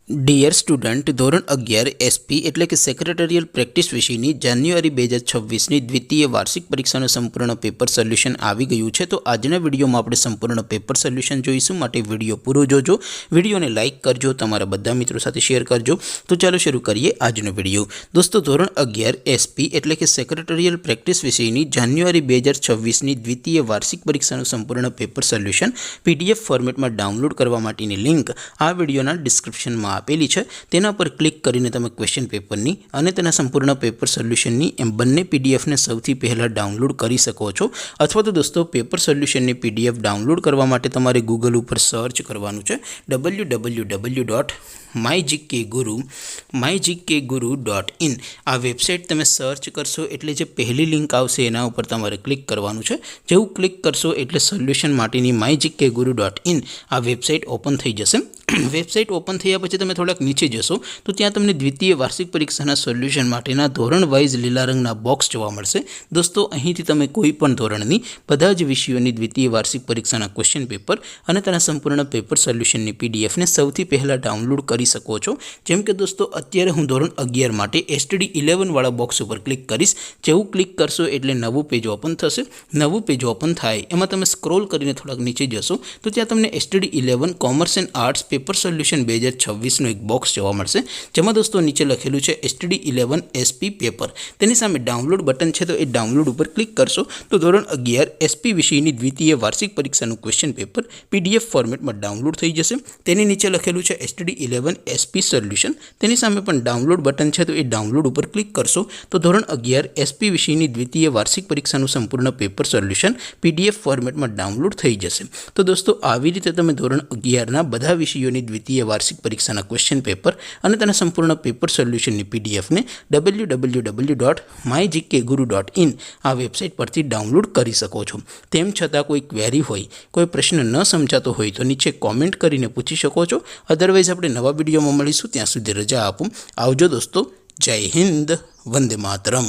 Dear student, ધોરણ 11 SP એટલે કે સેક્રેટરીયલ પ્રેક્ટિસ વિષયની જાન્યુઆરી 2026ની દ્વિતીય વાર્ષિક પરીક્ષાનું સંપૂર્ણ પેપર સોલ્યુશન આવી ગયું છે। તો આજના વિડીયોમાં આપણે સંપૂર્ણ પેપર સોલ્યુશન જોઈશું, માટે વિડીયો પૂરો જોજો, વિડીયોને લાઇક કરજો, તમારા બધા મિત્રો સાથે શેર કરજો। તો ચાલો શરૂ કરીએ આજનો વિડીયો। દોસ્તો, ધોરણ 11 એસપી એટલે કે સેક્રેટરીયલ પ્રેક્ટિસ વિષયની જાન્યુઆરી 2026ની દ્વિતીય વાર્ષિક પરીક્ષાનું સંપૂર્ણ પેપર સોલ્યુશન PDF ફોર્મેટમાં ડાઉનલોડ કરવા માટેની લિંક આ વિડીયોના ડિસ્ક્રિપ્શનમાં આપેલી છે। તેના પર ક્લિક કરીને તમે ક્વેશ્ચન પેપરની અને તેના સંપૂર્ણ પેપર સોલ્યુશનની એમ બંને પીડીએફને સૌથી પહેલાં ડાઉનલોડ કરી શકો છો। અથવા તો દોસ્તો, પેપર સોલ્યુશનની પીડીએફ ડાઉનલોડ કરવા માટે તમારે ગૂગલ ઉપર સર્ચ કરવાનું છે www.mygkguru.in। આ વેબસાઇટ તમે સર્ચ કરશો એટલે જે પહેલી લિંક આવશે એના ઉપર તમારે ક્લિક કરવાનું છે। જેવું ક્લિક કરશો એટલે સોલ્યુશન માટેની mygkguru.in આ વેબસાઇટ ઓપન થઈ જશે। વેબસાઇટ ઓપન થયા પછી તમે થોડાક નીચે જશો તો ત્યાં તમને દ્વિતીય વાર્ષિક પરીક્ષાના સોલ્યુશન માટેના ધોરણ વાઇઝ લીલા રંગના બોક્સ જોવા મળશે। દોસ્તો, અહીંથી તમે કોઈ પણ ધોરણની બધા જ વિષયોની દ્વિતીય વાર્ષિક પરીક્ષાના ક્વેશ્ચન પેપર અને તેના સંપૂર્ણ પેપર સોલ્યુશનની પીડીએફને સૌથી પહેલાં ડાઉનલોડ કરી શકો છો। જેમ કે દોસ્તો, અત્યારે હું ધોરણ 11 માટે STD 11 વાળા બોક્સ ઉપર ક્લિક કરીશ। જેવું ક્લિક કરશો એટલે નવું પેજ ઓપન થશે। નવું પેજ ઓપન થાય એમાં તમે સ્ક્રોલ કરીને થોડાક નીચે જશો તો ત્યાં તમને STD 11 commerce and arts paper solution 2026નું એક બોક્સ જોવા મળશે, જેમાં દોસ્તો નીચે લખેલું છે STD 11 SP પેપર। તેની સામે ડાઉનલોડ બટન છે, તો એ ડાઉનલોડ ઉપર ક્લિક કરશો તો ધોરણ 11 SP વિષયની દ્વિતીય વાર્ષિક પરીક્ષાનું ક્વેશ્ચન પેપર PDF ફોર્મેટમાં ડાઉનલોડ થઈ જશે। તેની નીચે લખેલું છે STD 11 SP સોલ્યુશન। તેની સામે પણ ડાઉનલોડ બટન છે, તો એ ડાઉનલોડ ઉપર ક્લિક કરશો તો ધોરણ 11 SP વિષયની દ્વિતીય વાર્ષિક પરીક્ષાનું સંપૂર્ણ પેપર સોલ્યુશન PDF ફોર્મેટમાં ડાઉનલોડ થઈ જશે। તો દોસ્તો, આવી રીતે તમે ધોરણ 11ના બધા વિષયોની દ્વિતીય વાર્ષિક પરીક્ષાના ક્વેશ્ચન પેપર અને તેના સંપૂર્ણ પેપર સોલ્યુશનની પીડીએફને www.mygkguru.in આ વેબસાઇટ પરથી ડાઉનલોડ કરી શકો છો। તેમ છતાં કોઈ ક્વેરી હોય, કોઈ પ્રશ્ન ન સમજાતો હોય તો નીચે કોમેન્ટ કરીને પૂછી શકો છો। અધરવાઇઝ આપણે નવા વિડીયોમાં મળીશું, ત્યાં સુધી રજા આપો। આવજો દોસ્તો, જય હિન્દ, વંદે માતરમ।